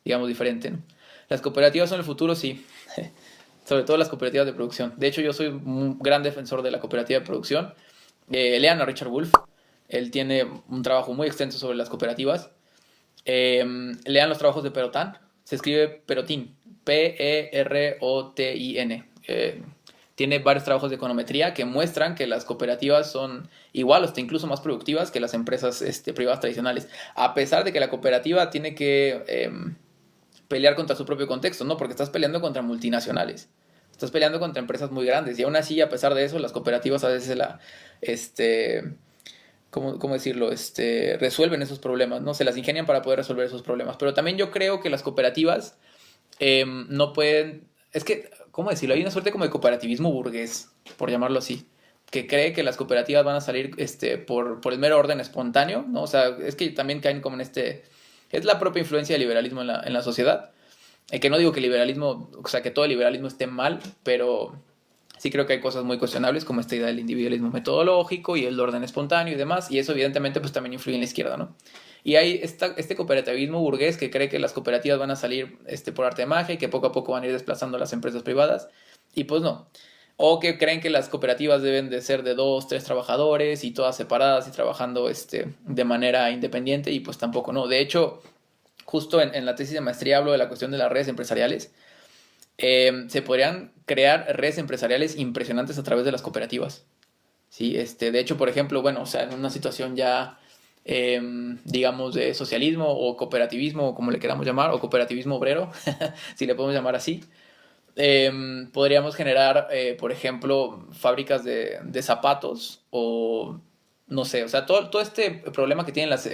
digamos, diferente, ¿no? Las cooperativas son el futuro, sí. Sobre todo las cooperativas de producción. De hecho, yo soy un gran defensor de la cooperativa de producción. Lean a Richard Wolff. Él tiene un trabajo muy extenso sobre las cooperativas. Lean los trabajos de Perotin. Se escribe Perotin. Perotin. Tiene varios trabajos de econometría que muestran que las cooperativas son igual o hasta incluso más productivas que las empresas privadas tradicionales. A pesar de que la cooperativa tiene que pelear contra su propio contexto, ¿no? Porque estás peleando contra multinacionales. Estás peleando contra empresas muy grandes. Y aún así, a pesar de eso, las cooperativas a veces ¿cómo decirlo? Resuelven esos problemas, ¿no? Se las ingenian para poder resolver esos problemas. Pero también yo creo que las cooperativas no pueden... Es que, ¿cómo decirlo? Hay una suerte como de cooperativismo burgués, por llamarlo así, que cree que las cooperativas van a salir por el mero orden espontáneo, ¿no? O sea, es que también caen como en Es la propia influencia del liberalismo en la sociedad. Que no digo que el liberalismo, o sea, que todo el liberalismo esté mal, pero sí creo que hay cosas muy cuestionables como esta idea del individualismo metodológico y el orden espontáneo y demás, y eso evidentemente pues también influye en la izquierda, ¿no? Y hay este cooperativismo burgués que cree que las cooperativas van a salir por arte de magia y que poco a poco van a ir desplazando a las empresas privadas, y pues no. O que creen que las cooperativas deben de ser de 2, 3 trabajadores y todas separadas y trabajando de manera independiente, y pues tampoco, no. De hecho, justo en la tesis de maestría hablo de la cuestión de las redes empresariales. Se podrían crear redes empresariales impresionantes a través de las cooperativas. ¿Sí? De hecho, por ejemplo, bueno, o sea, en una situación ya, digamos, de socialismo o cooperativismo, o como le queramos llamar, o cooperativismo obrero, si le podemos llamar así, podríamos generar, por ejemplo, fábricas de zapatos o no sé, o sea, todo este problema que tienen las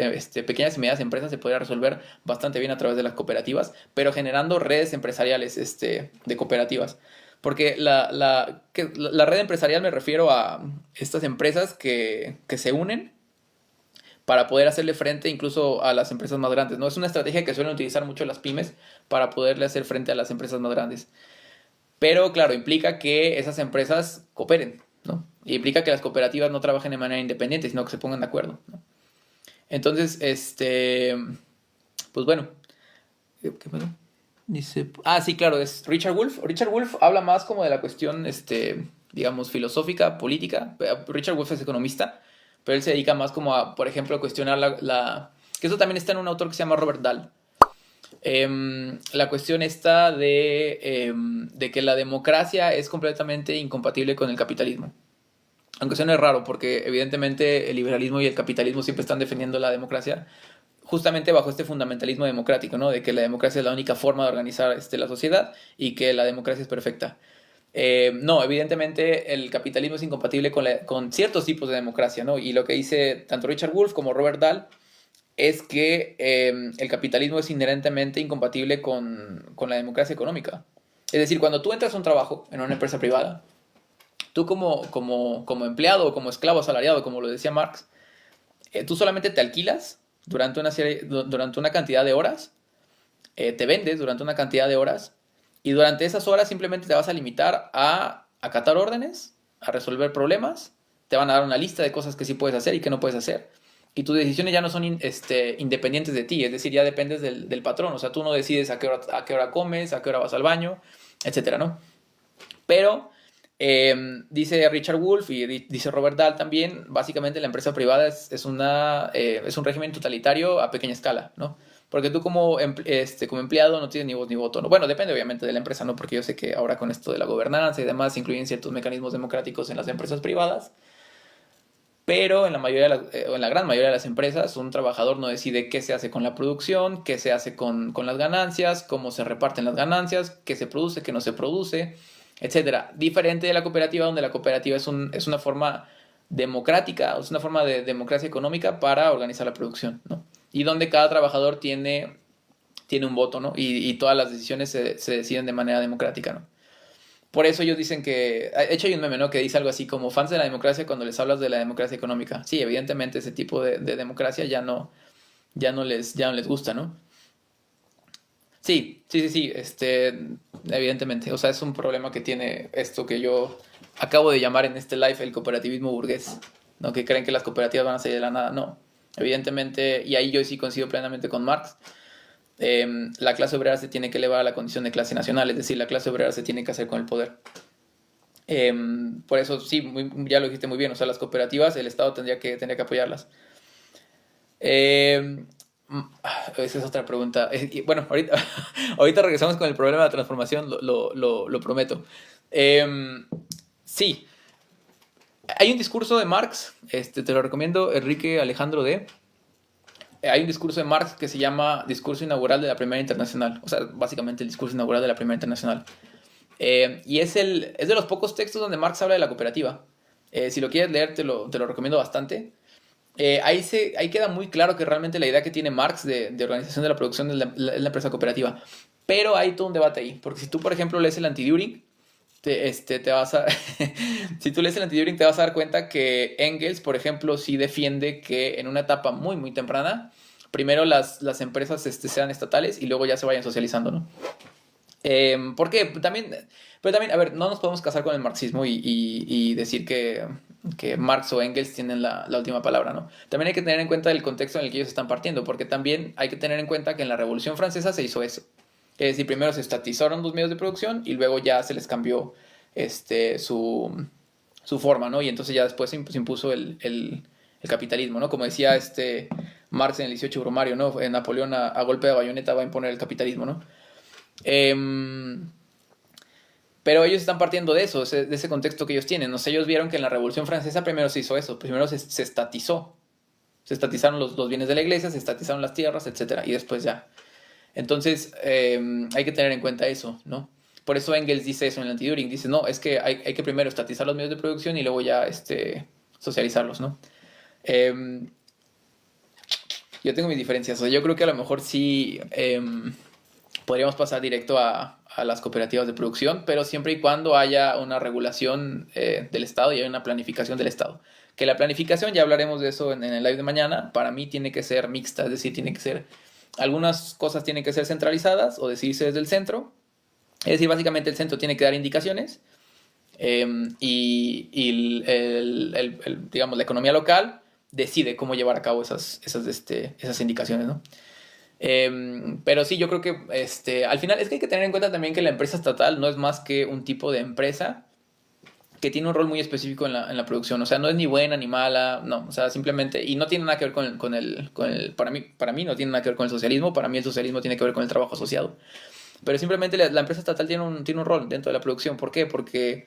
pequeñas y medianas empresas se podría resolver bastante bien a través de las cooperativas, pero generando redes empresariales de cooperativas. Porque la red empresarial me refiero a estas empresas que se unen para poder hacerle frente incluso a las empresas más grandes, ¿no? Es una estrategia que suelen utilizar mucho las pymes para poderle hacer frente a las empresas más grandes. Pero claro, implica que esas empresas cooperen, ¿no? Y implica que las cooperativas no trabajen de manera independiente, sino que se pongan de acuerdo, ¿no? Entonces, pues bueno, ¿qué pasó? Dice, sí, claro, es Richard Wolff. Richard Wolff habla más como de la cuestión, digamos, filosófica, política. Richard Wolff es economista, pero él se dedica más como a, por ejemplo, a cuestionar que eso también está en un autor que se llama Robert Dahl. La cuestión está de que la democracia es completamente incompatible con el capitalismo. Aunque suene raro, porque evidentemente el liberalismo y el capitalismo siempre están defendiendo la democracia, justamente bajo este fundamentalismo democrático, ¿no? De que la democracia es la única forma de organizar la sociedad y que la democracia es perfecta. No, evidentemente el capitalismo es incompatible con ciertos tipos de democracia, ¿no? Y lo que dice tanto Richard Wolff como Robert Dahl es que el capitalismo es inherentemente incompatible con la democracia económica. Es decir, cuando tú entras a un trabajo en una empresa privada, tú como empleado o como esclavo asalariado, como lo decía Marx, tú solamente te alquilas durante una cantidad de horas, te vendes durante una cantidad de horas, y durante esas horas simplemente te vas a limitar a acatar órdenes, a resolver problemas, te van a dar una lista de cosas que sí puedes hacer y que no puedes hacer, y tus decisiones ya no son independientes de ti, es decir, ya dependes del patrón, o sea, tú no decides a qué hora comes, a qué hora vas al baño, etcétera, ¿no? Pero dice Richard Wolff y dice Robert Dahl también, básicamente la empresa privada es un régimen totalitario a pequeña escala, ¿no? Porque tú como empleado no tienes ni voz ni voto, ¿no? Bueno, depende obviamente de la empresa, ¿no? Porque yo sé que ahora con esto de la gobernanza y demás se incluyen ciertos mecanismos democráticos en las empresas privadas, pero en la gran mayoría de las empresas un trabajador no decide qué se hace con la producción, qué se hace con las ganancias, cómo se reparten las ganancias, qué se produce, qué no se produce, etcétera. Diferente de la cooperativa, donde la cooperativa es una forma democrática, es una forma de democracia económica para organizar la producción, ¿no? Y donde cada trabajador tiene un voto, ¿no? Y todas las decisiones se deciden de manera democrática, ¿no? Por eso ellos dicen que... De hecho hay un meme, ¿no? Que dice algo así como fans de la democracia cuando les hablas de la democracia económica. Sí, evidentemente ese tipo de democracia ya no les gusta, ¿no? Sí, sí, sí, sí, evidentemente. O sea, es un problema que tiene esto que yo acabo de llamar en este live el cooperativismo burgués, ¿no? Que creen que las cooperativas van a salir de la nada. No, evidentemente, y ahí yo sí coincido plenamente con Marx. la clase obrera se tiene que elevar a la condición de clase nacional, es decir, la clase obrera se tiene que hacer con el poder. Por eso, sí, ya lo dijiste muy bien, o sea, las cooperativas, el Estado tendría que apoyarlas. Eh, Esa es otra pregunta. Bueno, ahorita regresamos con el problema de la transformación, lo prometo. Sí, hay un discurso de Marx, te lo recomiendo, Enrique Alejandro D. Hay un discurso de Marx que se llama Discurso Inaugural de la Primera Internacional, o sea, básicamente el discurso inaugural de la Primera Internacional. Y es de los pocos textos donde Marx habla de la cooperativa. Si lo quieres leer, te lo recomiendo bastante. Ahí queda muy claro que realmente la idea que tiene Marx de organización de la producción es la empresa cooperativa. Pero hay todo un debate ahí. Porque si tú, por ejemplo, lees el Anti-Düring, te vas a... si tú lees el Anti-Düring, te vas a dar cuenta que Engels, por ejemplo, sí defiende que en una etapa muy, muy temprana, primero las empresas sean estatales y luego ya se vayan socializando, ¿no? ¿Por qué? Pero también, a ver, no nos podemos casar con el marxismo y decir que Marx o Engels tienen la última palabra, ¿no? También hay que tener en cuenta el contexto en el que ellos están partiendo, porque también hay que tener en cuenta que en la Revolución Francesa se hizo eso. Es decir, primero se estatizaron los medios de producción y luego ya se les cambió su forma, ¿no? Y entonces ya después se impuso el capitalismo, ¿no? Como decía Marx en el 18 Brumario, ¿no? Napoleón a golpe de bayoneta va a imponer el capitalismo, ¿no? Pero ellos están partiendo de eso, de ese contexto que ellos tienen. O sea, ellos vieron que en la Revolución Francesa primero se hizo eso, primero se estatizó. Se estatizaron los bienes de la iglesia, se estatizaron las tierras, etc. Y después ya. Entonces, hay que tener en cuenta eso, ¿no? Por eso Engels dice eso en el Anti-Düring. Dice, no, es que hay que primero estatizar los medios de producción y luego ya socializarlos, ¿no? Yo tengo mis diferencias. O sea, yo creo que a lo mejor sí podríamos pasar directo a las cooperativas de producción, pero siempre y cuando haya una regulación del Estado y haya una planificación del Estado. Que la planificación, ya hablaremos de eso en el live de mañana, para mí tiene que ser mixta, es decir, tiene que ser, algunas cosas tienen que ser centralizadas o decidirse desde el centro. Es decir, básicamente el centro tiene que dar indicaciones y digamos, la economía local decide cómo llevar a cabo esas indicaciones, ¿no? Pero sí, yo creo que al final es que hay que tener en cuenta también que la empresa estatal no es más que un tipo de empresa que tiene un rol muy específico en la producción. O sea, no es ni buena ni mala, no. O sea, simplemente, y no tiene nada que ver con el para mí no tiene nada que ver con el socialismo. Para mí el socialismo tiene que ver con el trabajo asociado. Pero simplemente la empresa estatal tiene un rol dentro de la producción. ¿Por qué? Porque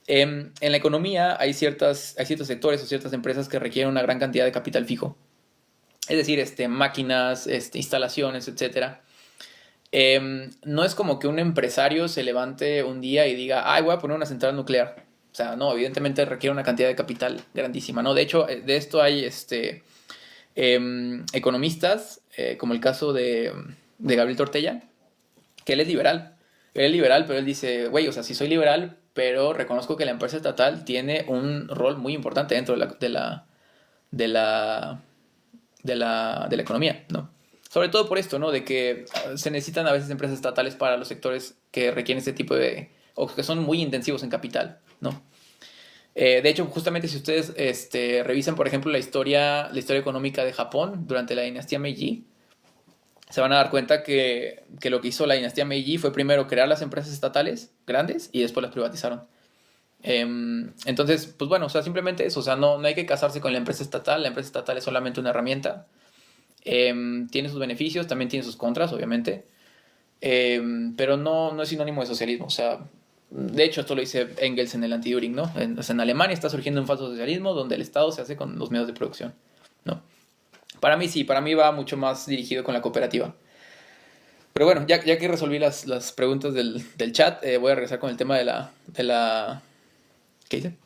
en la economía hay ciertos sectores o ciertas empresas que requieren una gran cantidad de capital fijo. Es decir, máquinas, instalaciones, etcétera. No es como que un empresario se levante un día y diga, ay, voy a poner una central nuclear. O sea, no, evidentemente requiere una cantidad de capital grandísima, ¿no? De hecho, de esto hay economistas, como el caso de Gabriel Tortella, que él es liberal. Él es liberal, pero él dice, güey, o sea, sí soy liberal, pero reconozco que la empresa estatal tiene un rol muy importante dentro de la economía, ¿no? Sobre todo por esto, ¿no? De que se necesitan a veces empresas estatales para los sectores que requieren este tipo o que son muy intensivos en capital, ¿no? De hecho, justamente si ustedes revisan, por ejemplo, la historia económica de Japón durante la dinastía Meiji, se van a dar cuenta que lo que hizo la dinastía Meiji fue primero crear las empresas estatales grandes y después las privatizaron. Entonces, pues bueno, o sea, simplemente eso, o sea, no hay que casarse con la empresa estatal es solamente una herramienta. Tiene sus beneficios, también tiene sus contras, obviamente, pero no es sinónimo de socialismo, o sea, de hecho esto lo dice Engels en el Anti-Düring, ¿no? En Alemania está surgiendo un falso socialismo donde el Estado se hace con los medios de producción, ¿no? Para mí sí, para mí va mucho más dirigido con la cooperativa. Pero bueno, ya que resolví las preguntas del chat, voy a regresar con el tema de la... ¿Qué dice?